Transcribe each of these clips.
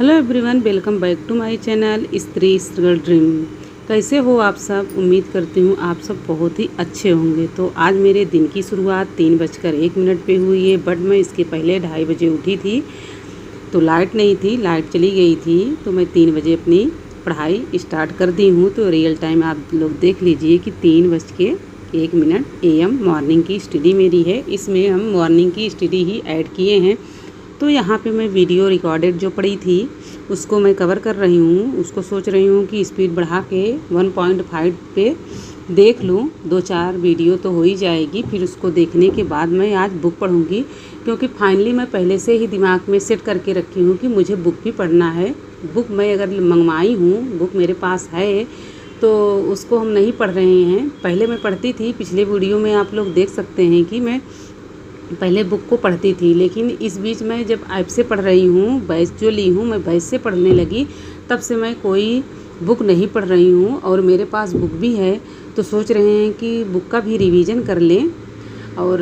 Hello everyone, welcome back to my channel Stree struggle dream. कैसे हो आप सब? उम्मीद करती हूँ आप सब बहुत ही अच्छे होंगे। तो आज मेरे दिन की शुरुआत 3:01 पे हुई है, बट मैं इसके पहले 2:30 बजे उठी थी। तो लाइट नहीं थी, लाइट चली गई थी, तो मैं 3 बजे अपनी पढ़ाई स्टार्ट कर दी हूँ। तो रियल टाइम आप लोग देख लीजिए कि 3:01 AM मॉर्निंग की स्टडी मेरी है। इसमें हम मॉर्निंग की स्टडी ही ऐड किए हैं। तो यहाँ पे मैं वीडियो रिकॉर्डेड जो पड़ी थी उसको मैं कवर कर रही हूँ। उसको सोच रही हूँ कि स्पीड बढ़ा के 1.5 पे देख लूँ। 2-4 वीडियो तो हो ही जाएगी, फिर उसको देखने के बाद मैं आज बुक पढ़ूँगी, क्योंकि फाइनली मैं पहले से ही दिमाग में सेट करके रखी हूँ कि मुझे बुक भी पढ़ना है। बुक मैं अगर मंगवाई हूँ, बुक मेरे पास है, तो उसको हम नहीं पढ़ रहे हैं। पहले मैं पढ़ती थी, पिछले वीडियो में आप लोग देख सकते हैं कि मैं पहले बुक को पढ़ती थी, लेकिन इस बीच में जब ऐप से पढ़ रही हूँ, बैच जो ली हूँ मैं बैच से पढ़ने लगी, तब से मैं कोई बुक नहीं पढ़ रही हूँ। और मेरे पास बुक भी है, तो सोच रहे हैं कि बुक का भी रिवीजन कर लें और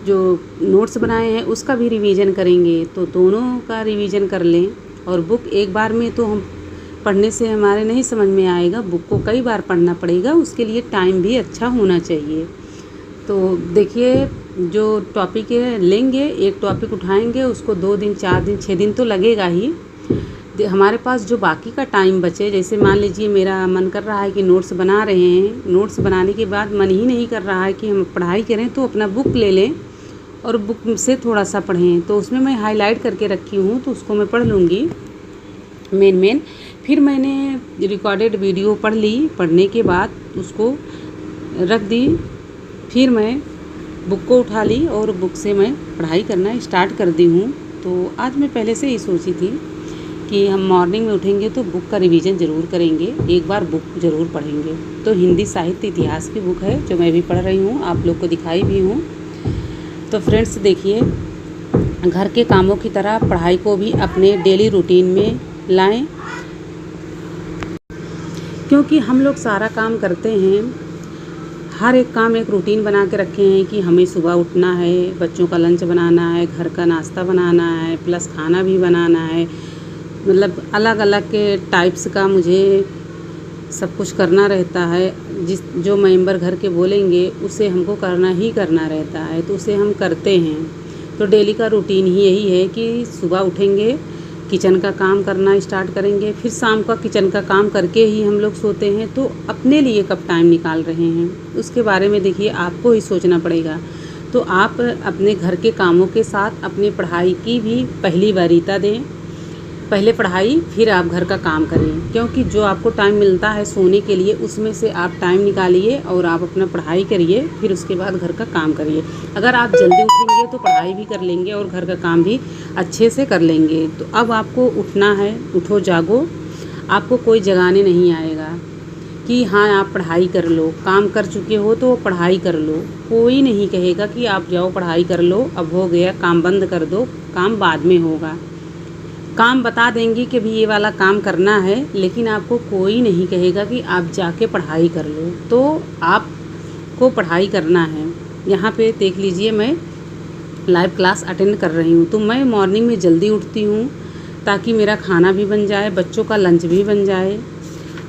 जो नोट्स बनाए हैं उसका भी रिवीजन करेंगे, तो दोनों का रिवीजन कर लें। और बुक एक बार में तो हम पढ़ने से हमारे नहीं समझ में आएगा, बुक को कई बार पढ़ना पड़ेगा, उसके लिए टाइम भी अच्छा होना चाहिए। तो देखिए, जो टॉपिक है लेंगे, एक टॉपिक उठाएंगे, उसको 2 दिन 4 दिन 6 दिन तो लगेगा ही। हमारे पास जो बाकी का टाइम बचे, जैसे मान लीजिए मेरा मन कर रहा है कि नोट्स बना रहे हैं, नोट्स बनाने के बाद मन ही नहीं कर रहा है कि हम पढ़ाई करें, तो अपना बुक ले लें और बुक से थोड़ा सा पढ़ें। तो उसमें मैं हाईलाइट करके रखी हूँ, तो उसको मैं पढ़ लूँगी मेन। फिर मैंने रिकॉर्डेड वीडियो पढ़ ली, पढ़ने के बाद उसको रख दी। फिर मैं बुक को उठा ली और बुक से मैं पढ़ाई करना स्टार्ट कर दी हूँ। तो आज मैं पहले से ही सोची थी कि हम मॉर्निंग में उठेंगे तो बुक का रिवीजन ज़रूर करेंगे, एक बार बुक ज़रूर पढ़ेंगे। तो हिंदी साहित्य इतिहास की बुक है जो मैं भी पढ़ रही हूँ, आप लोग को दिखाई भी हूँ। तो फ्रेंड्स देखिए, घर के कामों की तरह पढ़ाई को भी अपने डेली रूटीन में लाएँ, क्योंकि हम लोग सारा काम करते हैं, हर एक काम एक रूटीन बना के रखे हैं कि हमें सुबह उठना है, बच्चों का लंच बनाना है, घर का नाश्ता बनाना है, प्लस खाना भी बनाना है। मतलब अलग अलग के टाइप्स का मुझे सब कुछ करना रहता है। जो मेंबर घर के बोलेंगे उसे हमको करना ही करना रहता है, तो उसे हम करते हैं। तो डेली का रूटीन ही यही है कि सुबह उठेंगे, किचन का काम करना स्टार्ट करेंगे, फिर शाम का किचन का काम करके ही हम लोग सोते हैं। तो अपने लिए कब टाइम निकाल रहे हैं, उसके बारे में देखिए आपको ही सोचना पड़ेगा। तो आप अपने घर के कामों के साथ अपनी पढ़ाई की भी पहली वरीयता दें। पहले पढ़ाई, फिर आप घर का काम करें, क्योंकि जो आपको टाइम मिलता है सोने के लिए, उसमें से आप टाइम निकालिए और आप अपना पढ़ाई करिए, फिर उसके बाद घर का काम करिए। अगर आप जल्दी उठेंगे तो पढ़ाई भी कर लेंगे और घर का काम भी अच्छे से कर लेंगे। तो अब आपको उठना है, उठो जागो, आपको कोई जगाने नहीं आएगा कि हाँ आप पढ़ाई कर लो। काम कर चुके हो तो पढ़ाई कर लो, कोई नहीं कहेगा कि आप जाओ पढ़ाई कर लो, अब हो गया काम बंद कर दो, काम बाद में होगा। काम बता देंगे कि भी ये वाला काम करना है, लेकिन आपको कोई नहीं कहेगा कि आप जाके पढ़ाई कर लो। तो आपको पढ़ाई करना है। यहाँ पे देख लीजिए, मैं लाइव क्लास अटेंड कर रही हूँ। तो मैं मॉर्निंग में जल्दी उठती हूँ ताकि मेरा खाना भी बन जाए, बच्चों का लंच भी बन जाए,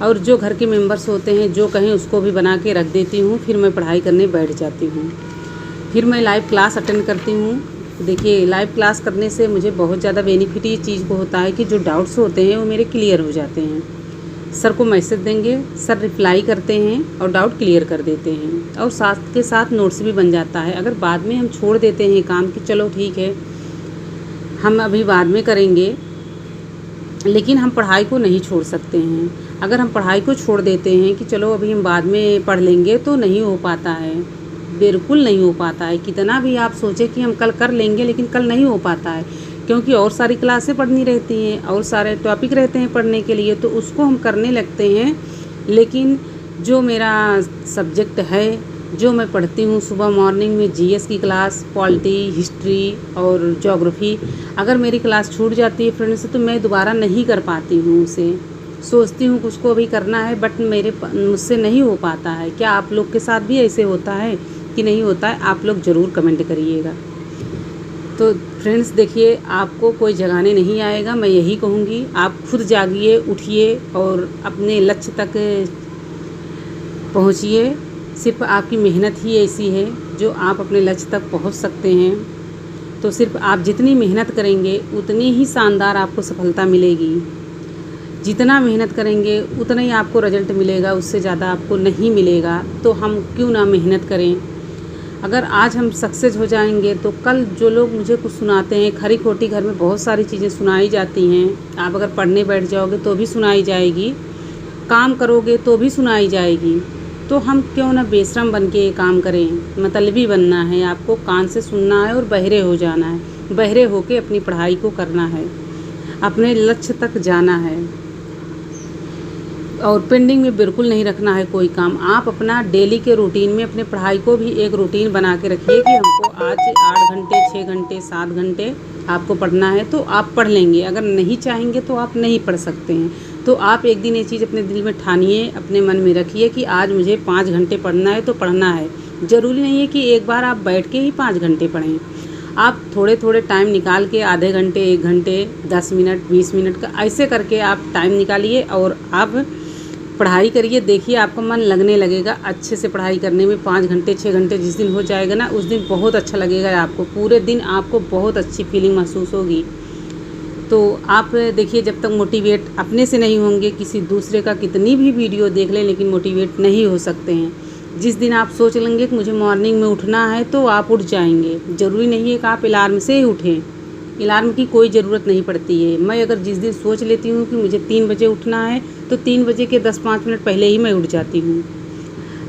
और जो घर के मेंबर्स होते हैं जो कहें उसको भी बना के रख देती हूँ। फिर मैं पढ़ाई करने बैठ जाती हूँ। फिर मैं लाइव क्लास अटेंड करती हूँ। देखिए, लाइव क्लास करने से मुझे बहुत ज़्यादा बेनिफिट ये चीज़ को होता है कि जो डाउट्स होते हैं वो मेरे क्लियर हो जाते हैं। सर को मैसेज देंगे, सर रिप्लाई करते हैं और डाउट क्लियर कर देते हैं, और साथ के साथ नोट्स भी बन जाता है। अगर बाद में हम छोड़ देते हैं काम कि चलो ठीक है हम अभी बाद में करेंगे, लेकिन हम पढ़ाई को नहीं छोड़ सकते हैं। अगर हम पढ़ाई को छोड़ देते हैं कि चलो अभी हम बाद में पढ़ लेंगे, तो नहीं हो पाता है, बिल्कुल नहीं हो पाता है। कितना भी आप सोचें कि हम कल कर लेंगे, लेकिन कल नहीं हो पाता है, क्योंकि और सारी क्लासें पढ़नी रहती हैं और सारे टॉपिक रहते हैं पढ़ने के लिए, तो उसको हम करने लगते हैं। लेकिन जो मेरा सब्जेक्ट है, जो मैं पढ़ती हूँ सुबह मॉर्निंग में, जीएस की क्लास, पॉलिटी, हिस्ट्री और ज्योग्राफी, अगर मेरी क्लास छूट जाती है फ्रेंड्स, तो मैं दोबारा नहीं कर पाती हूँ उसे। सोचती हूँ कि उसको अभी करना है, बट मुझसे नहीं हो पाता है। क्या आप लोग के साथ भी ऐसे होता है कि नहीं होता है? आप लोग ज़रूर कमेंट करिएगा। तो फ्रेंड्स देखिए, आपको कोई जगाने नहीं आएगा, मैं यही कहूँगी। आप खुद जागिए, उठिए और अपने लक्ष्य तक पहुँचिए। सिर्फ आपकी मेहनत ही ऐसी है जो आप अपने लक्ष्य तक पहुँच सकते हैं। तो सिर्फ आप जितनी मेहनत करेंगे उतनी ही शानदार आपको सफलता मिलेगी। जितना मेहनत करेंगे उतना ही आपको रिजल्ट मिलेगा, उससे ज़्यादा आपको नहीं मिलेगा। तो हम क्यों ना मेहनत करें। अगर आज हम सक्सेस हो जाएंगे तो कल जो लोग मुझे कुछ सुनाते हैं, खरी खोटी घर में बहुत सारी चीज़ें सुनाई जाती हैं। आप अगर पढ़ने बैठ जाओगे तो भी सुनाई जाएगी, काम करोगे तो भी सुनाई जाएगी। तो हम क्यों ना बेशरम बन के ये काम करें। मतलबी बनना है, आपको कान से सुनना है और बहरे हो जाना है। बहरे होके अपनी पढ़ाई को करना है, अपने लक्ष्य तक जाना है और पेंडिंग में बिल्कुल नहीं रखना है कोई काम। आप अपना डेली के रूटीन में अपने पढ़ाई को भी एक रूटीन बना के रखिए कि हमको आज 8 घंटे, 6 घंटे, 7 घंटे आपको पढ़ना है, तो आप पढ़ लेंगे। अगर नहीं चाहेंगे तो आप नहीं पढ़ सकते हैं। तो आप एक दिन ये चीज़ अपने दिल में ठानिए, अपने मन में रखिए कि आज मुझे 5 घंटे पढ़ना है तो पढ़ना है। ज़रूरी नहीं है कि एक बार आप बैठ के ही 5 घंटे पढ़ें। आप थोड़े थोड़े टाइम निकाल के आधे घंटे, 1 घंटे, 10 मिनट, 20 मिनट का ऐसे करके आप टाइम निकालिए और आप पढ़ाई करिए। देखिए आपका मन लगने लगेगा अच्छे से पढ़ाई करने में। 5 घंटे, 6 घंटे जिस दिन हो जाएगा ना, उस दिन बहुत अच्छा लगेगा आपको। पूरे दिन आपको बहुत अच्छी फीलिंग महसूस होगी। तो आप देखिए, जब तक मोटिवेट अपने से नहीं होंगे, किसी दूसरे का कितनी भी वीडियो देख लें लेकिन मोटिवेट नहीं हो सकते हैं। जिस दिन आप सोच लेंगे कि मुझे मॉर्निंग में उठना है तो आप उठ जाएंगे। ज़रूरी नहीं है कि आप अलार्म से ही उठें, अलार्म की कोई ज़रूरत नहीं पड़ती है। मैं अगर जिस दिन सोच लेती हूँ कि मुझे 3 बजे उठना है तो 3 बजे के 10-5 मिनट पहले ही मैं उठ जाती हूँ।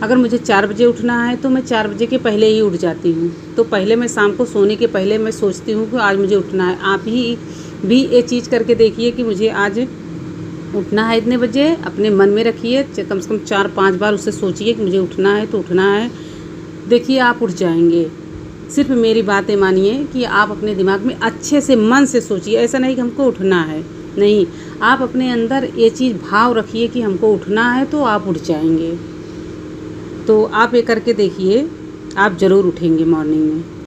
अगर मुझे 4 बजे उठना है तो मैं 4 बजे के पहले ही उठ जाती हूँ। तो पहले मैं शाम को सोने के पहले मैं सोचती हूँ कि आज मुझे उठना है। आप ही भी ये चीज़ करके देखिए कि मुझे आज उठना है इतने बजे, अपने मन में रखिए। कम से कम 4-5 बार उससे सोचिए कि मुझे उठना है तो उठना है। देखिए आप उठ जाएंगे। सिर्फ मेरी बातें मानिए कि आप अपने दिमाग में अच्छे से मन से सोचिए। ऐसा नहीं कि हमको उठना है, नहीं, आप अपने अंदर ये चीज़ भाव रखिए कि हमको उठना है तो आप उठ जाएंगे। तो आप ये करके देखिए, आप ज़रूर उठेंगे मॉर्निंग में।